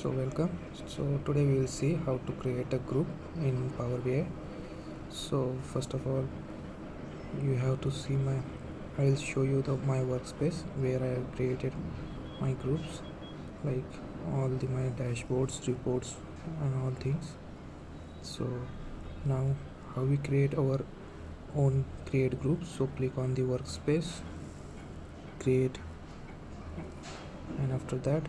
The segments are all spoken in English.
So welcome. So today we will see how to create a group in Power BI. So first of all, you have to see I will show you my workspace where I have created my groups, like my dashboards, reports and all things. So now how we create our own create groups. So click on the workspace, create, and after that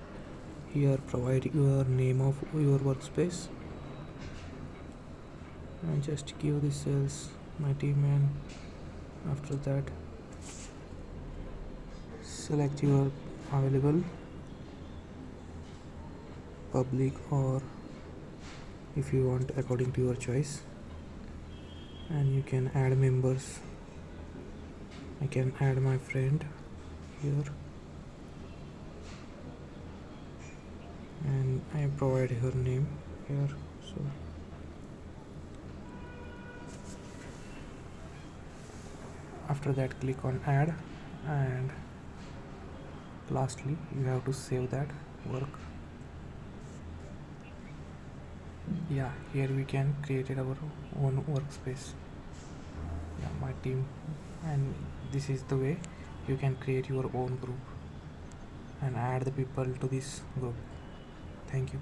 here provide your name of your workspace and just give the cells my team, and after that select your available public, or if you want according to your choice, and you can add members. I can add my friend here and I provide her name here. So after that click on add, and lastly you have to save that work. Yeah, here we can create our own workspace. Yeah, my team, and this is the way you can create your own group and add the people to this group. Thank you.